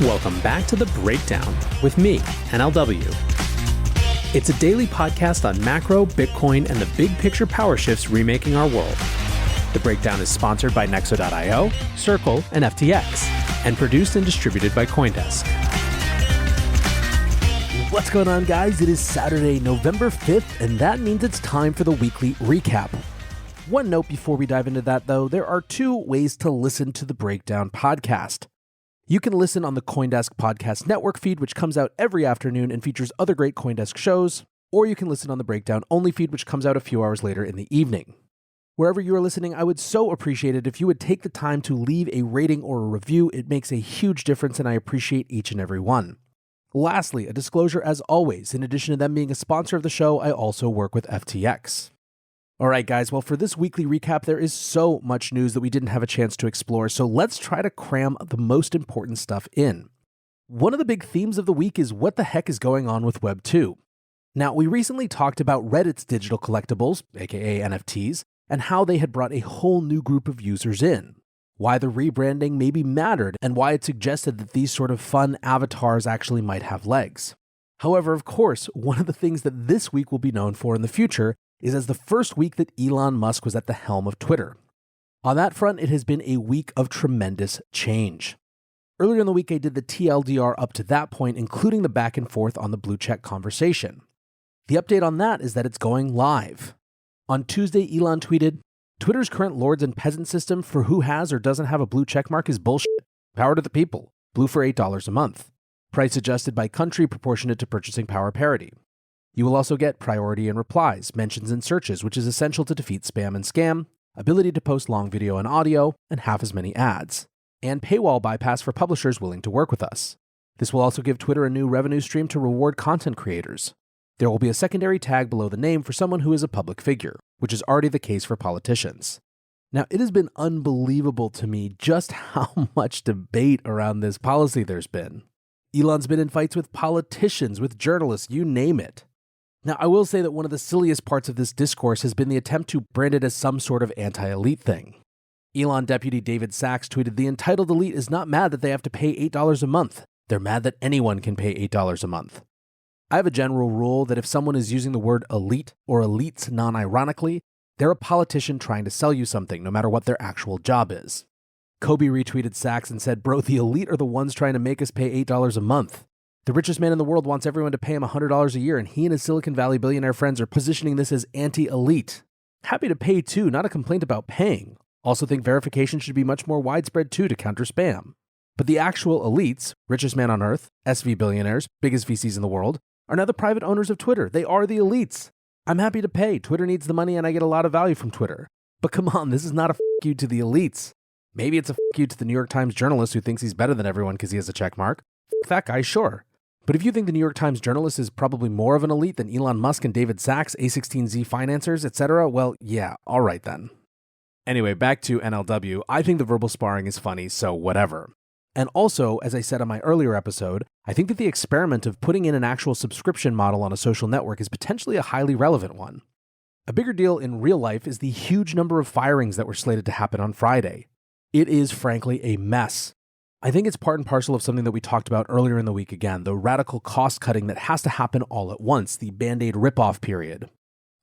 Welcome back to The Breakdown with me, NLW. It's a daily podcast on macro, Bitcoin, and the big picture power shifts remaking our world. The Breakdown is sponsored by Nexo.io, Circle, and FTX, and produced and distributed by CoinDesk. What's going on, guys? It is Saturday, November 5th, and that means it's time for the weekly recap. One note before we dive into that, though, there are two ways to listen to the Breakdown podcast. You can listen on the CoinDesk Podcast Network feed, which comes out every afternoon and features other great CoinDesk shows, or you can listen on the Breakdown Only feed, which comes out a few hours later in the evening. Wherever you are listening, I would so appreciate it if you would take the time to leave a rating or a review. It makes a huge difference, and I appreciate each and every one. Lastly, a disclosure as always, in addition to them being a sponsor of the show, I also work with FTX. All right, guys, well, for this weekly recap, there is so much news that we didn't have a chance to explore, so let's try to cram the most important stuff in. One of the big themes of the week is what the heck is going on with Web 2. Now, we recently talked about Reddit's digital collectibles, aka NFTs, and how they had brought a whole new group of users in, why the rebranding maybe mattered, and why it suggested that these sort of fun avatars actually might have legs. However, of course, one of the things that this week will be known for in the future is as the first week that Elon Musk was at the helm of Twitter. On that front, it has been a week of tremendous change. Earlier in the week, I did the TLDR up to that point, including the back and forth on the blue check conversation. The update on that is that it's going live. On Tuesday, Elon tweeted, "Twitter's current lords and peasant system for who has or doesn't have a blue check mark is bullshit. Power to the people. Blue for $8 a month. Price adjusted by country proportionate to purchasing power parity. You will also get priority in replies, mentions, and searches, which is essential to defeat spam and scam, ability to post long video and audio, and half as many ads, and paywall bypass for publishers willing to work with us. This will also give Twitter a new revenue stream to reward content creators. There will be a secondary tag below the name for someone who is a public figure, which is already the case for politicians." Now, it has been unbelievable to me just how much debate around this policy there's been. Elon's been in fights with politicians, with journalists, you name it. Now, I will say that one of the silliest parts of this discourse has been the attempt to brand it as some sort of anti-elite thing. Elon deputy David Sachs tweeted, "The entitled elite is not mad that they have to pay $8 a month. They're mad that anyone can pay $8 a month." I have a general rule that if someone is using the word elite or elites non-ironically, they're a politician trying to sell you something, no matter what their actual job is. Kobe retweeted Sachs and said, "Bro, the elite are the ones trying to make us pay $8 a month. The richest man in the world wants everyone to pay him $100 a year, and he and his Silicon Valley billionaire friends are positioning this as anti-elite. Happy to pay too, not a complaint about paying. Also think verification should be much more widespread too to counter spam. But the actual elites, richest man on earth, SV billionaires, biggest VCs in the world, are now the private owners of Twitter. They are the elites. I'm happy to pay. Twitter needs the money and I get a lot of value from Twitter. But come on, this is not a f*** you to the elites. Maybe it's a f*** you to the New York Times journalist who thinks he's better than everyone because he has a check mark. F*** that guy, sure. But if you think the New York Times journalist is probably more of an elite than Elon Musk and David Sachs, A16Z financiers, etc., well, yeah, all right then." Anyway, back to NLW. I think the verbal sparring is funny, so whatever. And also, as I said on my earlier episode, I think that the experiment of putting in an actual subscription model on a social network is potentially a highly relevant one. A bigger deal in real life is the huge number of firings that were slated to happen on Friday. It is frankly a mess. I think it's part and parcel of something that we talked about earlier in the week again, the radical cost cutting that has to happen all at once, the Band-Aid ripoff period.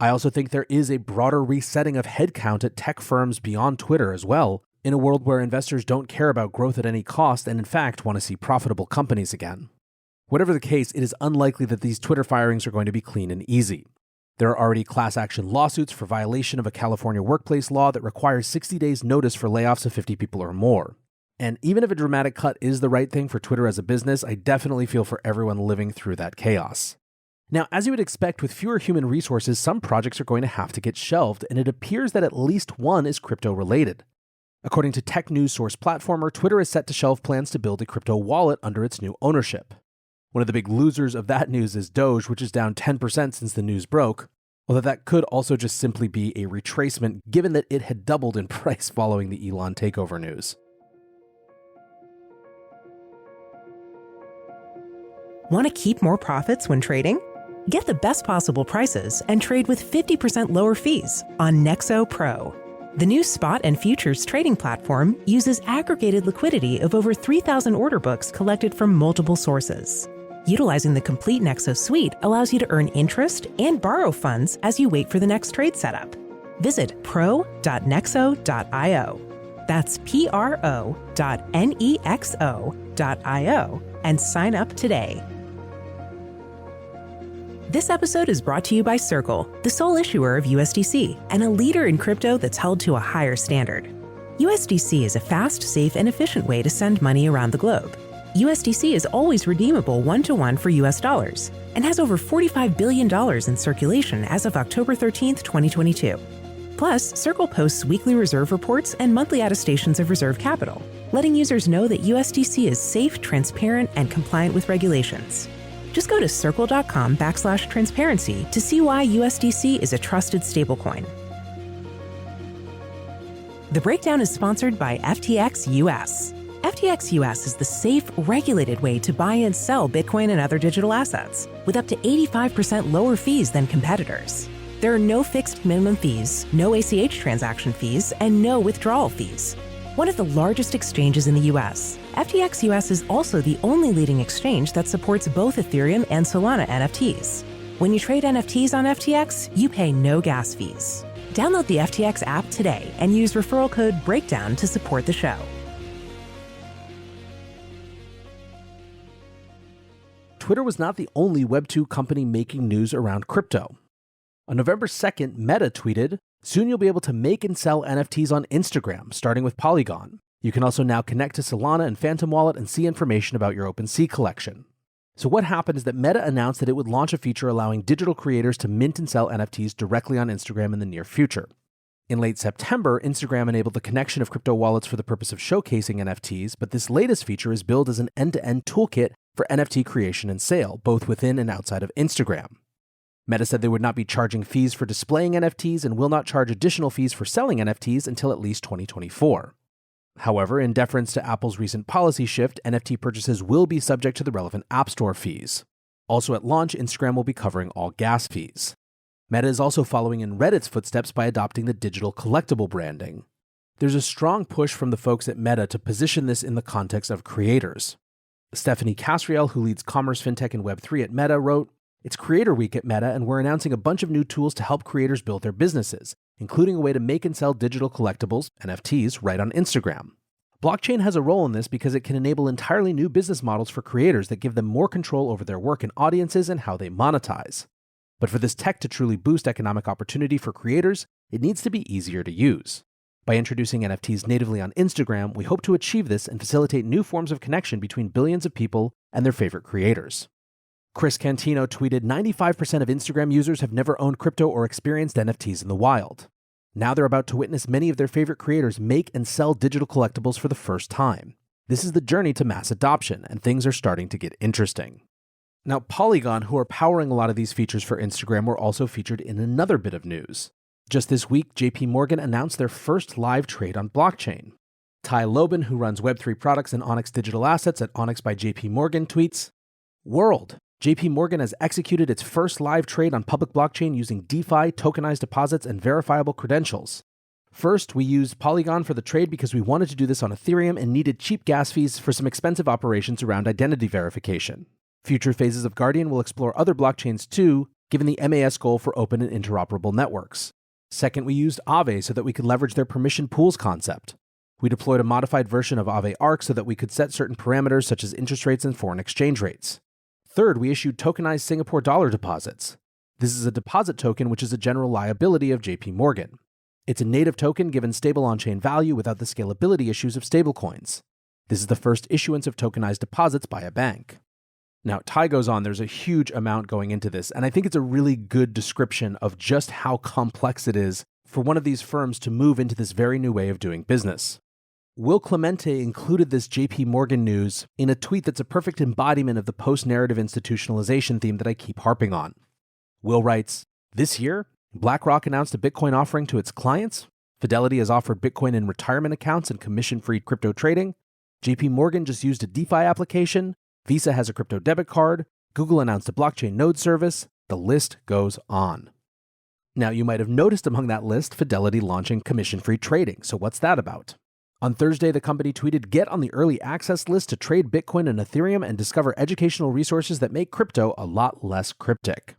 I also think there is a broader resetting of headcount at tech firms beyond Twitter as well, in a world where investors don't care about growth at any cost and in fact want to see profitable companies again. Whatever the case, it is unlikely that these Twitter firings are going to be clean and easy. There are already class action lawsuits for violation of a California workplace law that requires 60 days notice for layoffs of 50 people or more. And even if a dramatic cut is the right thing for Twitter as a business, I definitely feel for everyone living through that chaos. Now, as you would expect, with fewer human resources, some projects are going to have to get shelved, and it appears that at least one is crypto-related. According to tech news source Platformer, Twitter is set to shelve plans to build a crypto wallet under its new ownership. One of the big losers of that news is Doge, which is down 10% since the news broke, although that could also just simply be a retracement given that it had doubled in price following the Elon takeover news. Want to keep more profits when trading? Get the best possible prices and trade with 50% lower fees on Nexo Pro. The new spot and futures trading platform uses aggregated liquidity of over 3,000 order books collected from multiple sources. Utilizing the complete Nexo suite allows you to earn interest and borrow funds as you wait for the next trade setup. Visit pro.nexo.io. That's pro.nexo.io and sign up today. This episode is brought to you by Circle, the sole issuer of USDC and a leader in crypto that's held to a higher standard. USDC is a fast, safe, and efficient way to send money around the globe. USDC is always redeemable one-to-one for US dollars and has over $45 billion in circulation as of October 13th, 2022. Plus, Circle posts weekly reserve reports and monthly attestations of reserve capital, letting users know that USDC is safe, transparent, and compliant with regulations. Just go to circle.com/transparency to see why USDC is a trusted stablecoin. The Breakdown is sponsored by FTX US. FTX US is the safe, regulated way to buy and sell Bitcoin and other digital assets, with up to 85% lower fees than competitors. There are no fixed minimum fees, no ACH transaction fees, and no withdrawal fees. One of the largest exchanges in the US, FTX US is also the only leading exchange that supports both Ethereum and Solana NFTs. When you trade NFTs on FTX, you pay no gas fees. Download the FTX app today and use referral code BREAKDOWN to support the show. Twitter was not the only Web2 company making news around crypto. On November 2nd, Meta tweeted, "Soon you'll be able to make and sell NFTs on Instagram, starting with Polygon. You can also now connect to Solana and Phantom Wallet and see information about your OpenSea collection." So what happened is that Meta announced that it would launch a feature allowing digital creators to mint and sell NFTs directly on Instagram in the near future. In late September, Instagram enabled the connection of crypto wallets for the purpose of showcasing NFTs, but this latest feature is billed as an end-to-end toolkit for NFT creation and sale, both within and outside of Instagram. Meta said they would not be charging fees for displaying NFTs and will not charge additional fees for selling NFTs until at least 2024. However, in deference to Apple's recent policy shift, NFT purchases will be subject to the relevant App Store fees. Also at launch, Instagram will be covering all gas fees. Meta is also following in Reddit's footsteps by adopting the digital collectible branding. There's a strong push from the folks at Meta to position this in the context of creators. Stephanie Casriel, who leads commerce, fintech, and Web3 at Meta, wrote, "It's Creator Week at Meta, and we're announcing a bunch of new tools to help creators build their businesses, including a way to make and sell digital collectibles, NFTs, right on Instagram. Blockchain has a role in this because it can enable entirely new business models for creators that give them more control over their work and audiences and how they monetize. But for this tech to truly boost economic opportunity for creators, it needs to be easier to use. By introducing NFTs natively on Instagram, we hope to achieve this and facilitate new forms of connection between billions of people and their favorite creators." Chris Cantino tweeted, 95% of Instagram users have never owned crypto or experienced NFTs in the wild. Now they're about to witness many of their favorite creators make and sell digital collectibles for the first time. This is the journey to mass adoption, and things are starting to get interesting. Now, Polygon, who are powering a lot of these features for Instagram, were also featured in another bit of news. Just this week, JP Morgan announced their first live trade on blockchain. Ty Lobin, who runs Web3 products and Onyx Digital Assets at Onyx by JP Morgan, tweets, "World. JP Morgan has executed its first live trade on public blockchain using DeFi, tokenized deposits, and verifiable credentials. First, we used Polygon for the trade because we wanted to do this on Ethereum and needed cheap gas fees for some expensive operations around identity verification. Future phases of Guardian will explore other blockchains too, given the MAS goal for open and interoperable networks. Second, we used Aave so that we could leverage their permission pools concept. We deployed a modified version of Aave Arc so that we could set certain parameters such as interest rates and foreign exchange rates. Third, we issued tokenized Singapore dollar deposits. This is a deposit token which is a general liability of JP Morgan. It's a native token given stable on-chain value without the scalability issues of stablecoins. This is the first issuance of tokenized deposits by a bank." Now, Ty goes on, there's a huge amount going into this, and I think it's a really good description of just how complex it is for one of these firms to move into this very new way of doing business. Will Clemente included this JP Morgan news in a tweet that's a perfect embodiment of the post-narrative institutionalization theme that I keep harping on. Will writes, "This year, BlackRock announced a Bitcoin offering to its clients. Fidelity has offered Bitcoin in retirement accounts and commission-free crypto trading. JP Morgan just used a DeFi application. Visa has a crypto debit card. Google announced a blockchain node service. The list goes on." Now, you might have noticed among that list Fidelity launching commission-free trading. So what's that about? On Thursday, the company tweeted, "Get on the early access list to trade Bitcoin and Ethereum and discover educational resources that make crypto a lot less cryptic."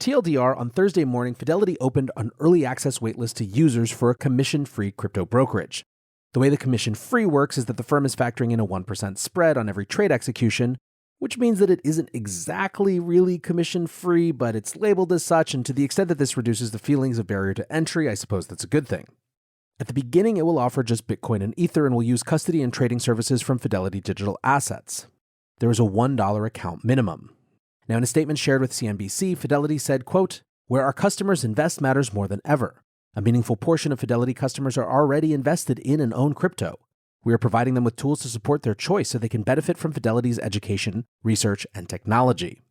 TLDR, on Thursday morning, Fidelity opened an early access waitlist to users for a commission-free crypto brokerage. The way the commission-free works is that the firm is factoring in a 1% spread on every trade execution, which means that it isn't exactly really commission-free, but it's labeled as such, and to the extent that this reduces the feelings of barrier to entry, I suppose that's a good thing. At the beginning, it will offer just Bitcoin and Ether and will use custody and trading services from Fidelity Digital Assets. There is a $1 account minimum. Now, in a statement shared with CNBC, Fidelity said, quote, "Where our customers invest matters more than ever. A meaningful portion of Fidelity customers are already invested in and own crypto. We are providing them with tools to support their choice so they can benefit from Fidelity's education, research, and technology."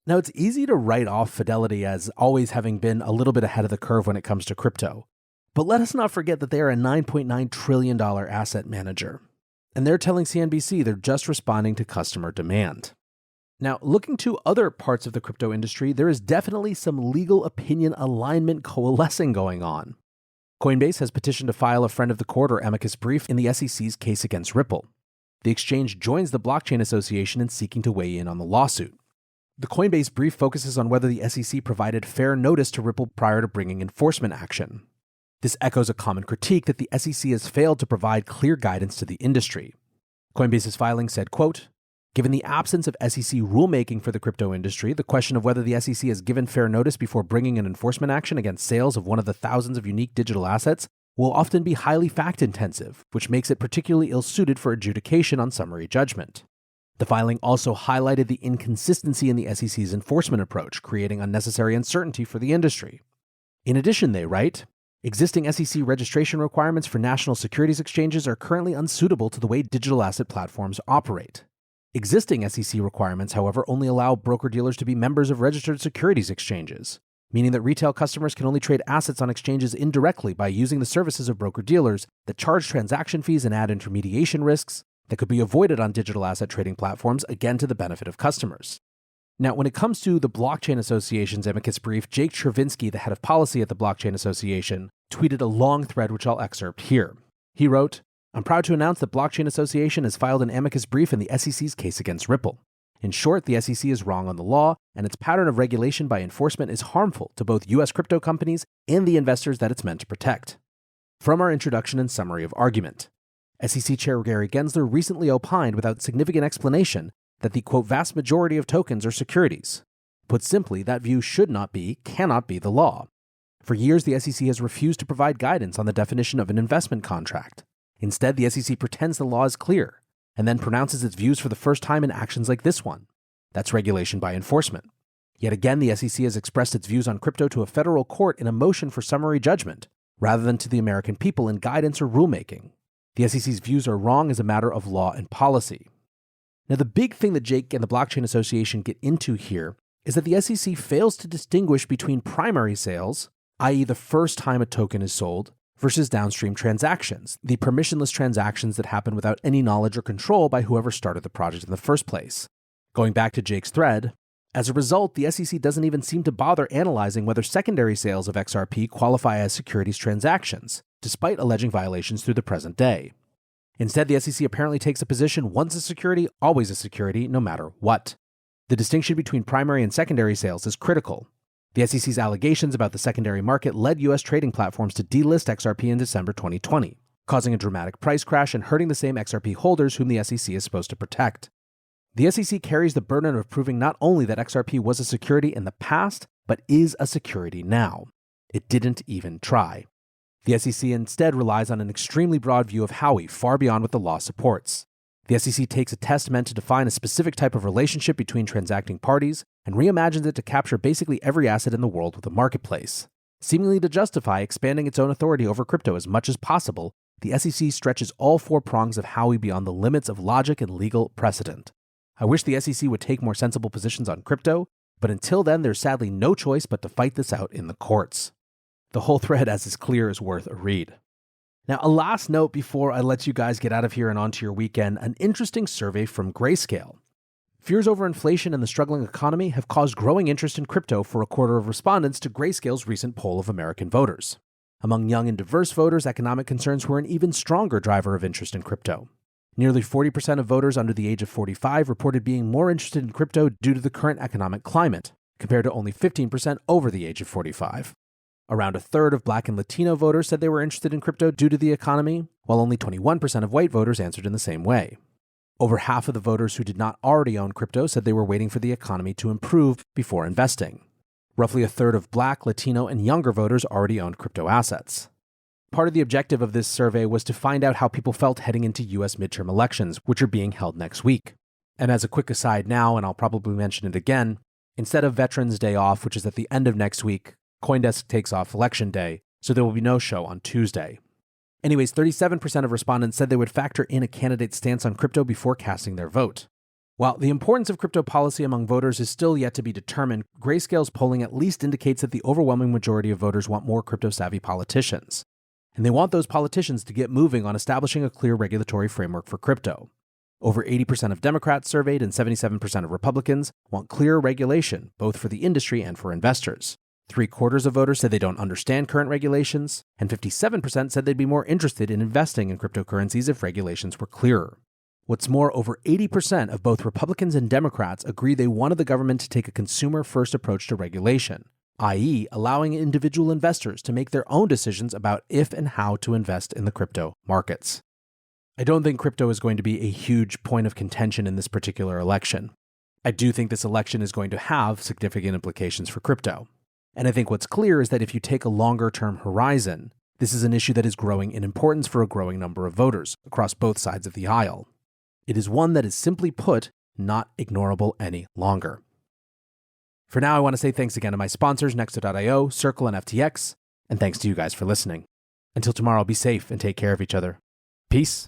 Now, it's easy to write off Fidelity as always having been a little bit ahead of the curve when it comes to crypto. But let us not forget that they are a $9.9 trillion asset manager. And they're telling CNBC they're just responding to customer demand. Now, looking to other parts of the crypto industry, there is definitely some legal opinion alignment coalescing going on. Coinbase has petitioned to file a friend of the court or amicus brief in the SEC's case against Ripple. The exchange joins the Blockchain Association in seeking to weigh in on the lawsuit. The Coinbase brief focuses on whether the SEC provided fair notice to Ripple prior to bringing enforcement action. This echoes a common critique that the SEC has failed to provide clear guidance to the industry. Coinbase's filing said, quote, "Given the absence of SEC rulemaking for the crypto industry, the question of whether the SEC has given fair notice before bringing an enforcement action against sales of one of the thousands of unique digital assets will often be highly fact-intensive, which makes it particularly ill-suited for adjudication on summary judgment." The filing also highlighted the inconsistency in the SEC's enforcement approach, creating unnecessary uncertainty for the industry. In addition, they write, "Existing SEC registration requirements for national securities exchanges are currently unsuitable to the way digital asset platforms operate. Existing SEC requirements, however, only allow broker-dealers to be members of registered securities exchanges, meaning that retail customers can only trade assets on exchanges indirectly by using the services of broker-dealers that charge transaction fees and add intermediation risks that could be avoided on digital asset trading platforms, again to the benefit of customers." Now, when it comes to the Blockchain Association's amicus brief, Jake Chervinsky, the head of policy at the Blockchain Association, tweeted a long thread which I'll excerpt here. He wrote, "I'm proud to announce that Blockchain Association has filed an amicus brief in the SEC's case against Ripple. In short, the SEC is wrong on the law, and its pattern of regulation by enforcement is harmful to both U.S. crypto companies and the investors that it's meant to protect." From our introduction and summary of argument, SEC Chair Gary Gensler recently opined without significant explanation that the, quote, "vast majority of tokens are securities." Put simply, that view cannot be the law. For years, the SEC has refused to provide guidance on the definition of an investment contract. Instead, the SEC pretends the law is clear, and then pronounces its views for the first time in actions like this one. That's regulation by enforcement. Yet again, the SEC has expressed its views on crypto to a federal court in a motion for summary judgment, rather than to the American people in guidance or rulemaking. The SEC's views are wrong as a matter of law and policy. Now, the big thing that Jake and the Blockchain Association get into here is that the SEC fails to distinguish between primary sales, i.e. the first time a token is sold, versus downstream transactions, the permissionless transactions that happen without any knowledge or control by whoever started the project in the first place. Going back to Jake's thread, as a result, the SEC doesn't even seem to bother analyzing whether secondary sales of XRP qualify as securities transactions, despite alleging violations through the present day. Instead, the SEC apparently takes a position once a security, always a security, no matter what. The distinction between primary and secondary sales is critical. The SEC's allegations about the secondary market led U.S. trading platforms to delist XRP in December 2020, causing a dramatic price crash and hurting the same XRP holders whom the SEC is supposed to protect. The SEC carries the burden of proving not only that XRP was a security in the past, but is a security now. It didn't even try. The SEC instead relies on an extremely broad view of Howey, far beyond what the law supports. The SEC takes a test meant to define a specific type of relationship between transacting parties and reimagines it to capture basically every asset in the world with a marketplace. Seemingly to justify expanding its own authority over crypto as much as possible, the SEC stretches all four prongs of Howey beyond the limits of logic and legal precedent. I wish the SEC would take more sensible positions on crypto, but until then, there's sadly no choice but to fight this out in the courts. The whole thread, as is clear, is worth a read. Now, a last note before I let you guys get out of here and onto your weekend, an interesting survey from Grayscale. Fears over inflation and the struggling economy have caused growing interest in crypto for a quarter of respondents to Grayscale's recent poll of American voters. Among young and diverse voters, economic concerns were an even stronger driver of interest in crypto. Nearly 40% of voters under the age of 45 reported being more interested in crypto due to the current economic climate, compared to only 15% over the age of 45. Around a third of Black and Latino voters said they were interested in crypto due to the economy, while only 21% of white voters answered in the same way. Over half of the voters who did not already own crypto said they were waiting for the economy to improve before investing. Roughly a third of Black, Latino, and younger voters already owned crypto assets. Part of the objective of this survey was to find out how people felt heading into US midterm elections, which are being held next week. And as a quick aside now, and I'll probably mention it again, instead of Veterans Day off, which is at the end of next week, CoinDesk takes off Election Day, so there will be no show on Tuesday. Anyways, 37% of respondents said they would factor in a candidate's stance on crypto before casting their vote. While the importance of crypto policy among voters is still yet to be determined, Grayscale's polling at least indicates that the overwhelming majority of voters want more crypto-savvy politicians. And they want those politicians to get moving on establishing a clear regulatory framework for crypto. Over 80% of Democrats surveyed and 77% of Republicans want clearer regulation, both for the industry and for investors. 3/4 of voters said they don't understand current regulations, and 57% said they'd be more interested in investing in cryptocurrencies if regulations were clearer. What's more, over 80% of both Republicans and Democrats agree they wanted the government to take a consumer-first approach to regulation, i.e., allowing individual investors to make their own decisions about if and how to invest in the crypto markets. I don't think crypto is going to be a huge point of contention in this particular election. I do think this election is going to have significant implications for crypto. And I think what's clear is that if you take a longer-term horizon, this is an issue that is growing in importance for a growing number of voters across both sides of the aisle. It is one that is simply put, not ignorable any longer. For now, I want to say thanks again to my sponsors, Nexo.io, Circle, and FTX, and thanks to you guys for listening. Until tomorrow, be safe and take care of each other. Peace.